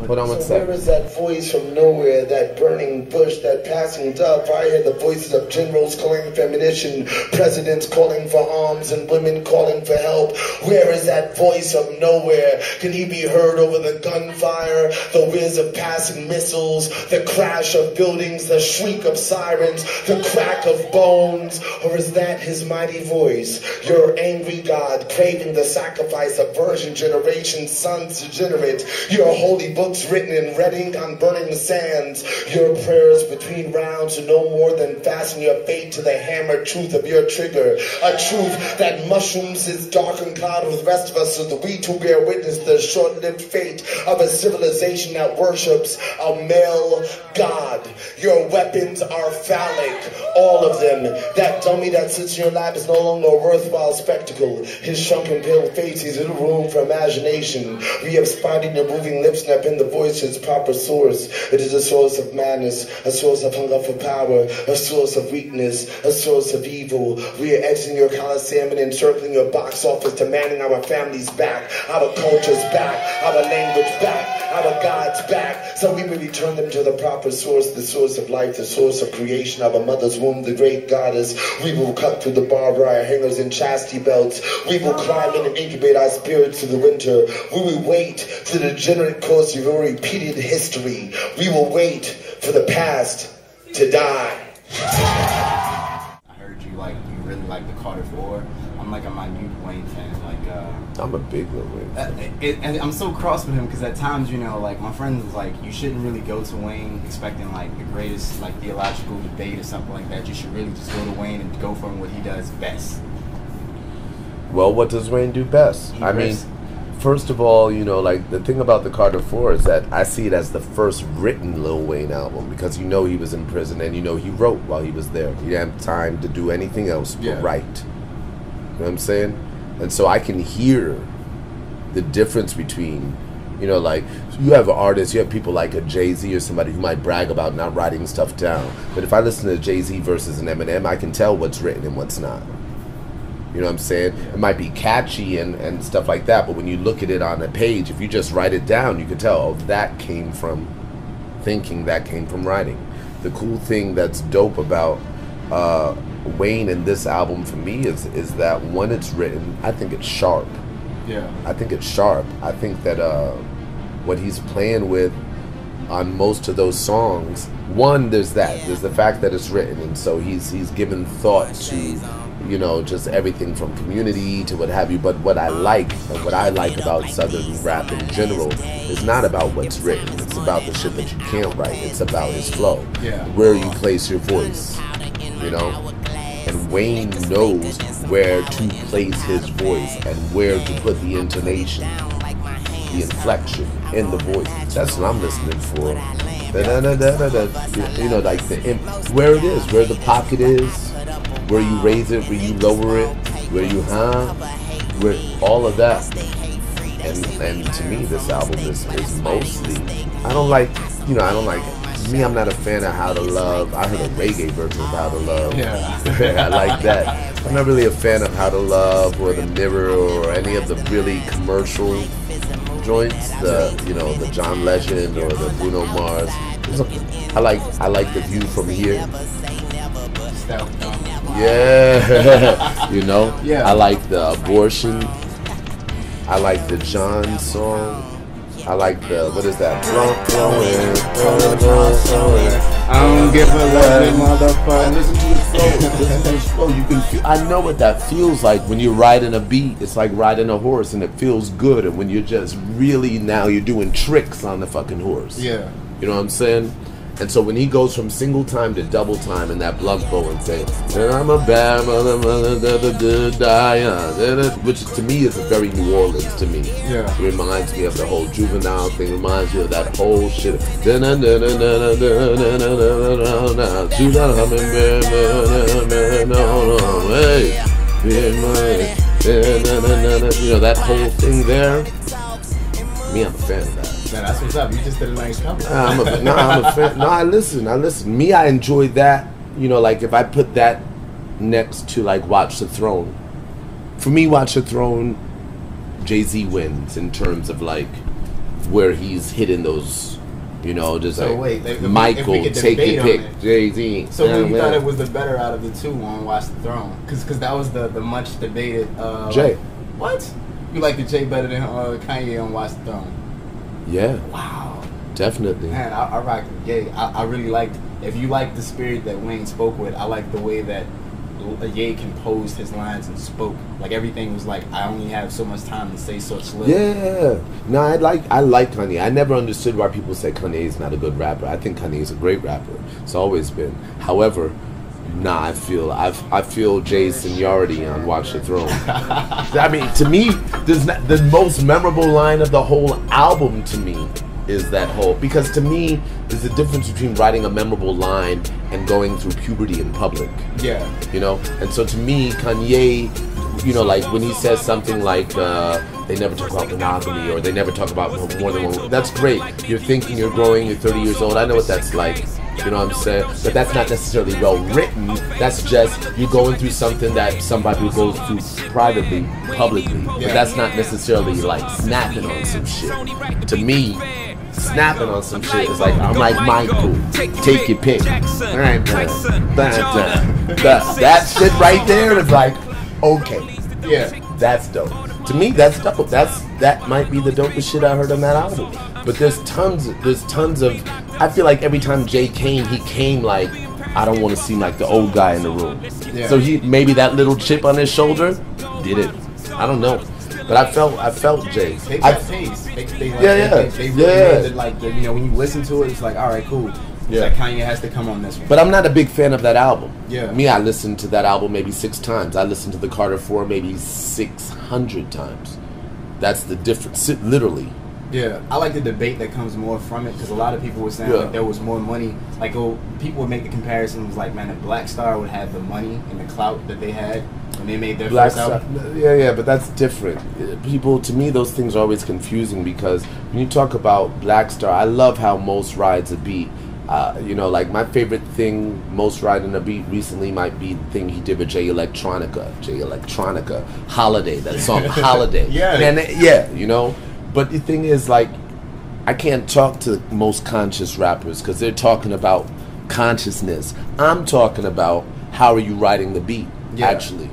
Hold on one So second. where is that voice from nowhere, that burning bush, that passing dove? I hear the voices of generals calling for ammunition, presidents calling for arms, and women calling for help. Where is that voice of nowhere? Can he be heard over the gunfire, the whiz of passing missiles, the crash of buildings, the shriek of sirens, the crack of bones? Or is that his mighty voice, your angry God, craving the sacrifice of virgin generation sons to generate, your holy books written in red ink on burning sands, your prayers between rounds to no more than fasten your fate to the hammered truth of your trigger, a truth that mushrooms its darkened cloud with the rest of us, so that we too bear witness to the short-lived fate of a civilization that worships a male god. Your weapons are phallic, all of them. That dummy that sits in your lap is no longer a worthwhile spectacle. His shrunken pale face is little room for imagination. We have spotted your moving lips and have been the voice to its proper source. It is a source of madness, a source of hunger for power, a source of weakness, a source of evil. We are exiting your coliseum and encircling your box office, demanding our families back, our cultures back, our language back, our gods back, so we may return them to the proper source, the source of life, the source of creation, our mother's womb, the great goddess. We will cut through the barbed wire hangers and chastity belts. We will climb in and incubate our spirits through the winter. We will wait for the degenerate course of your repeated history. We will wait for the past to die. I heard you really like the Carter 4. I'm a minute Wayne fan. I'm a big Lil Wayne fan. And I'm so cross with him because at times, my friend was like, you shouldn't really go to Wayne expecting the greatest theological debate or something like that. You should really just go to Wayne and go from what he does best. Well, what does Wayne do best? I mean, first of all, the thing about the Carter 4 is that I see it as the first written Lil Wayne album, because he was in prison and he wrote while he was there. He didn't have time to do anything else but write. You know what I'm saying? And so I can hear the difference between, you have artists, you have people like a Jay-Z or somebody who might brag about not writing stuff down. But if I listen to Jay-Z versus an Eminem, I can tell what's written and what's not. You know what I'm saying? It might be catchy and stuff like that, but when you look at it on a page, if you just write it down, you can tell, oh, that came from thinking, that came from writing. The cool thing that's dope about Wayne in this album for me is that when it's written, I think it's sharp. Yeah. I think it's sharp. I think that what he's playing with on most of those songs, one, there's the fact that it's written, and so he's given thought to just everything from community to what have you. But what I like about Southern rap in general is not about what's written. It's about the shit that you can't write. It's about his flow. Yeah. Where you place your voice, And Wayne knows where to place his voice and where to put the intonation, the inflection in the voice. That's what I'm listening for. Where it is, where the pocket is, where you raise it, where you lower it, where you where all of that. And to me, this album is mostly, I'm not a fan of How to Love. I heard a reggae version of How to Love. Yeah. I like that. I'm not really a fan of How to Love or The Mirror or any of the really commercial joints. The John Legend or the Bruno Mars. I like The View From Here. Yeah. Yeah. I like the Abortion. I like the John song. I like the, what is that? I don't give a love, motherfucker. Listen to the flow. You can feel, I know what that feels like when you're riding a beat. It's like riding a horse, and it feels good. And when you're just really, now you're doing tricks on the fucking horse. Yeah. You know what I'm saying? And so when he goes from single time to double time in that blunt bow and say, I'm a bad mother, which to me is a very New Orleans to me. Yeah. It reminds me of the whole Juvenile thing, reminds me of that whole shit. That whole thing there. Me, I'm a fan of that. Man, that's what's up. You just did a nice cover. I'm a fan. No, I listen. Me, I enjoy that. If I put that next to Watch the Throne. For me, Watch the Throne, Jay-Z wins in terms of where he's hitting those, you know, just So like wait, if Michael, we could take your debate pick, on it. Jay-Z. So you thought it was the better out of the two on Watch the Throne? Because that was the much debated. Jay. What? You like the Jay better than Kanye on Watch the Throne? Yeah. Wow. Definitely. Man, I rock Ye. I really liked. If you like the spirit that Wayne spoke with, I like the way that Ye composed his lines and spoke. Like everything was like, I only have so much time to say such little. Yeah. No, I like Kanye. I never understood why people say Kanye is not a good rapper. I think Kanye is a great rapper. It's always been. However, nah, I feel Jay's seniority on Watch the Throne. I mean, to me, the most memorable line of the whole album to me is that whole, because to me, there's a difference between writing a memorable line and going through puberty in public. Yeah. You know? And so to me, Kanye, you know, like when he says something like, they never talk about monogamy or they never talk about more than one, that's great. You're thinking, you're growing, you're 30 years old. I know what that's like. You know what I'm saying? But that's not necessarily well written. That's just you're going through something that somebody goes through privately, publicly. But that's not necessarily like snapping on some shit. To me, snapping on some shit is like, I'm like Michael, take your pick. All right, that shit right there is like, okay, yeah, that's dope. To me, that's dope. That might be the dopest shit I heard on that album. But there's tons of. I feel like every time Jay came, he came like, I don't want to seem like the old guy in the room. Yeah. So he maybe that little chip on his shoulder did it. I don't know. But I felt Jay. They got taste. They really made it like, you know, when you listen to it, it's like, all right, cool. Yeah. Like Kanye has to come on this one. But I'm not a big fan of that album. Yeah. Me, I listened to that album maybe 6 times. I listened to the Carter 4 maybe 600 times. That's the difference, literally. Yeah, I like the debate that comes more from it, because a lot of people were saying like there was more money. Like, people would make the comparisons like, man, if Black Star would have the money and the clout that they had when they made their first album. Yeah, but that's different. People, to me, those things are always confusing, because when you talk about Black Star, I love how Most rides a beat. You know, like my favorite thing, Most riding a beat recently might be the thing he did with Jay Electronica, Holiday, that song Holiday. Yeah, you know. But the thing is, like, I can't talk to most conscious rappers because they're talking about consciousness. I'm talking about how are you writing the beat, actually.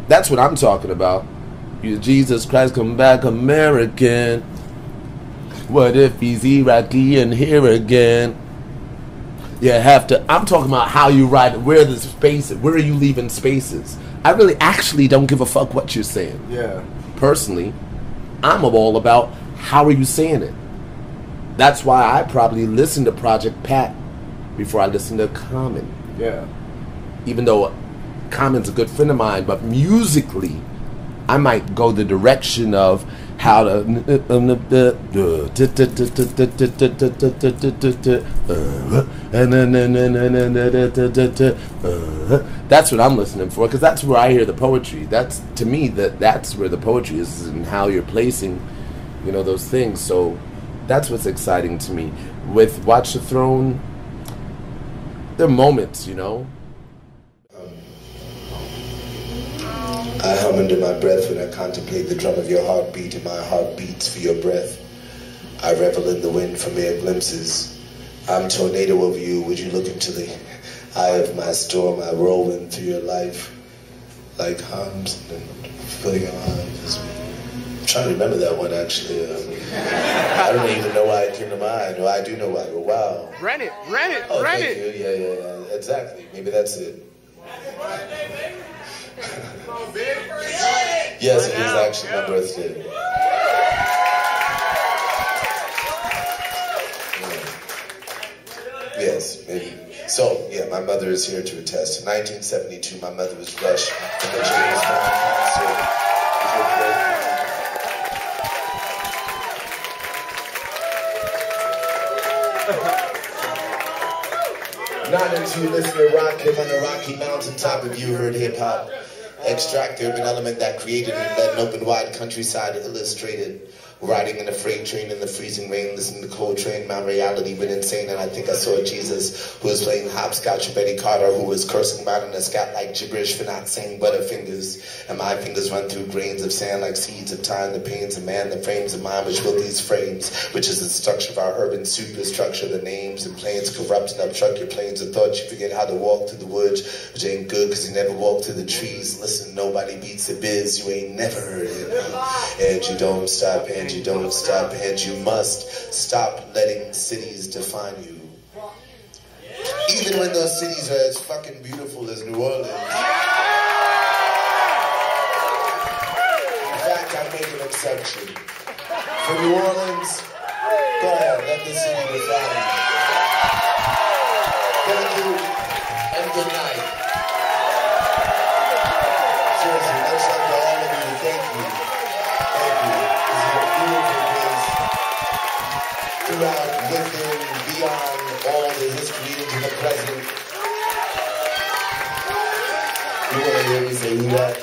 That's what I'm talking about. Jesus Christ, come back American. What if he's Iraqi and here again? You have to. I'm talking about how you write, where the spaces, where are you leaving spaces? I really actually don't give a fuck what you're saying. Yeah. Personally, I'm all about how are you saying it. That's why I probably listen to Project Pat before I listen to Common. Yeah. Even though Common's a good friend of mine, but musically, I might go the direction of how to. That's what I'm listening for, because that's where I hear the poetry. That's, to me, that's where the poetry is, and how you're placing, you know, those things. So that's what's exciting to me. With Watch the Throne, there are moments, you know. I hum under my breath when I contemplate the drum of your heartbeat, and my heart beats for your breath. I revel in the wind for mere glimpses. I'm tornado of you. Would you look into the eye of my storm? I whirlwind through your life like hums and fill your eyes. I'm trying to remember that one, actually. I don't even know why it came to mind. No, I do know why. But wow. Rent it. Oh, thank you. Yeah. Exactly. Maybe that's it. Yes, it is actually my birthday. Yes, maybe. So, yeah, my mother is here to attest. In 1972, my mother was rushed from the James Brown concert. Not until you listen to rock hip on the Rocky Mountaintop have you heard hip-hop. Extract the urban element that created and led an open wide countryside illustrated. Riding in a freight train in the freezing rain, listening to Coltrane, my reality went insane, and I think I saw Jesus, who was playing hopscotch with Betty Carter, who was cursing about in a scat like gibberish for not saying butterfingers, and my fingers run through grains of sand like seeds of time, the pains of man, the frames of mind which built these frames, which is the structure of our urban superstructure, the names and planes corrupt and obstruct your planes of thought. You forget how to walk through the woods, which ain't good because you never walk through the trees. Listen, nobody beats the biz, you ain't never heard it. And you don't stop, and you don't stop, and you must stop letting cities define you. Even when those cities are as fucking beautiful as New Orleans. In fact, I make an exception. For New Orleans, go ahead, let the city define you. Thank you, and good night. Seriously, much love to all of you. Thank you. Thank you. This is a beautiful place. Throughout, within, beyond all the history into the present. You want to hear me say who that?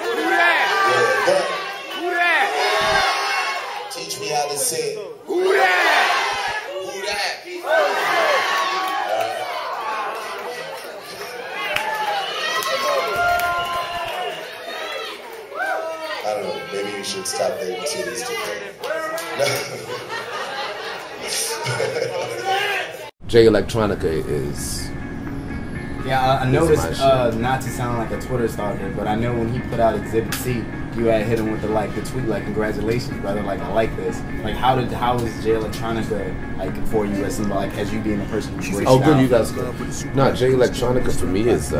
Who that? Yeah, what? Who that? Teach me how to say it. Who that? Who that? I don't know, maybe you should stop letting cities define you. Jay Electronica is... Yeah, I noticed, not to sound like a Twitter stalker, but I know when he put out Exhibit C, you had hit him with the tweet, like, congratulations, brother, like, I like this. Like, how was Jay Electronica, like, for you as somebody, like, as you being a person who breaks good, you guys go. No, Jay Electronica for me is,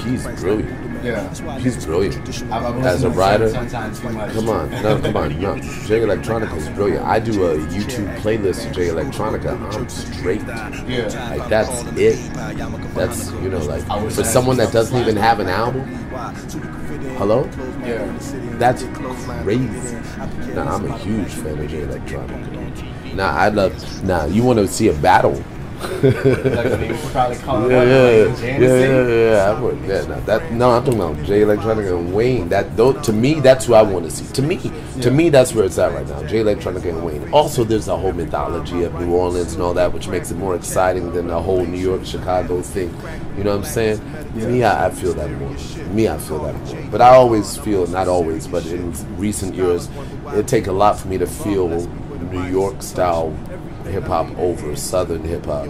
he's brilliant. Yeah. He's brilliant. As a writer, come on. Jay Electronica is brilliant. I do a YouTube playlist of Jay Electronica. I'm straight. Yeah. Like, that's it. That's, you know, like, for someone that doesn't even have an album, hello? Yeah. That's crazy. Nah, I'm a huge fan of Jay Electronica. Nah, you want to see a battle? Yeah. No, I'm talking about Jay Electronica and Wayne. To me, that's who I want to see. To me, that's where it's at right now. Jay Electronica and Wayne. Also, there's a whole mythology of New Orleans and all that, which makes it more exciting than the whole New York, Chicago thing. You know what I'm saying? Me, I feel that more. But I always feel, not always, but in recent years, it take a lot for me to feel New York style hip-hop over Southern hip-hop,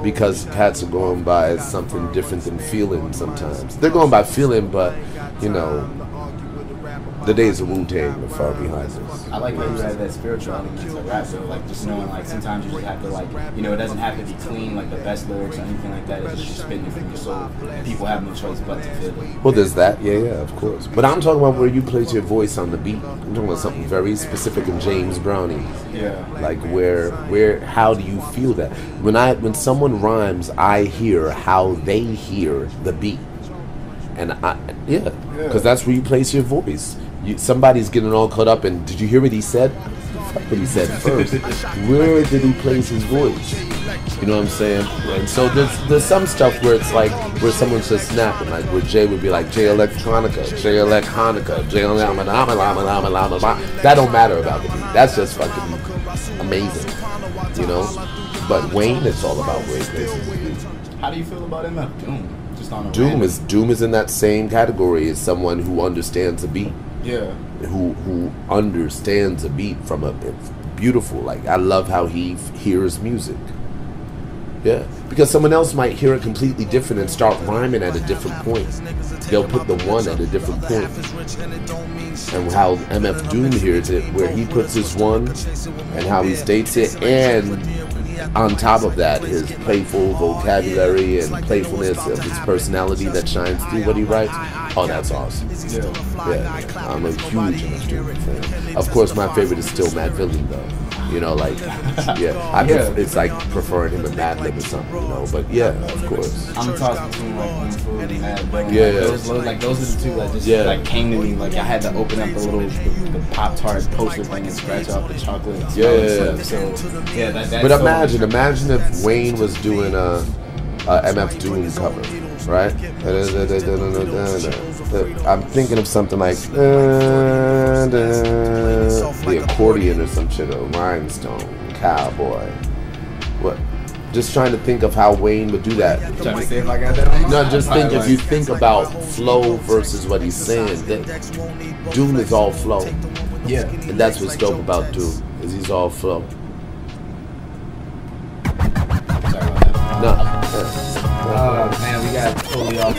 because cats are going by something different than feeling sometimes. They're going by feeling, but, you know, the days of Wu-Tang are far behind us. I like how you have that spiritual element to rap, though, like, just knowing, like, sometimes you just have to, like, you know, it doesn't have to be clean, like, the best lyrics or anything like that. It's just you spitting it from your soul, and people have no choice but to feel it. Well, there's that, yeah, of course. But I'm talking about where you place your voice on the beat. I'm talking about something very specific in James Brownie. Yeah. Like, how do you feel that? When someone rhymes, I hear how they hear the beat. And because that's where you place your voice. Somebody's getting all caught up in, did you hear what he said? Fuck what he said first. Where did he place his voice? You know what I'm saying? And so there's some stuff where it's like, where someone's just snapping, like where Jay would be like, Jay Electronica, Jay Electronica, Jay Electronica. That don't matter about the beat. That's just fucking amazing. You know? But Wayne, it's all about where he places his beat. How do you feel about MF Doom? Just on a Doom is in that same category as someone who understands a beat. Yeah. Who understands a beat from a beautiful, like, I love how he hears music. Yeah. Because someone else might hear it completely different and start rhyming at a different point. They'll put the one at a different point. And how MF Doom hears it, where he puts his one and how he states it, and on top of that, his playful vocabulary and playfulness of his personality that shines through what he writes. Oh, that's awesome. Yeah. I'm a huge MF Doom fan. Of course, my favorite is still Mad Villain, though. You know, like, it's like preferring him to Mad Lib or something, you know. But yeah, of course. I'm tossing between like Food and Mad Villain. Yeah. Those are the two that just like came to me. Like, I had to open up the Pop-Tart poster thing and scratch off the chocolate. Yeah. So that's. But imagine if Wayne was doing a MF Doom cover, right? I'm thinking of something like the accordion or some shit, or rhinestone, cowboy. What? Just trying to think of how Wayne would do that. Trying to see if I got that on my No, just think if you think about flow versus what he's saying. That Doom is all flow. Yeah. And that's what's dope about Doom, is he's all flow. Sorry about that. No. Man, we got totally off.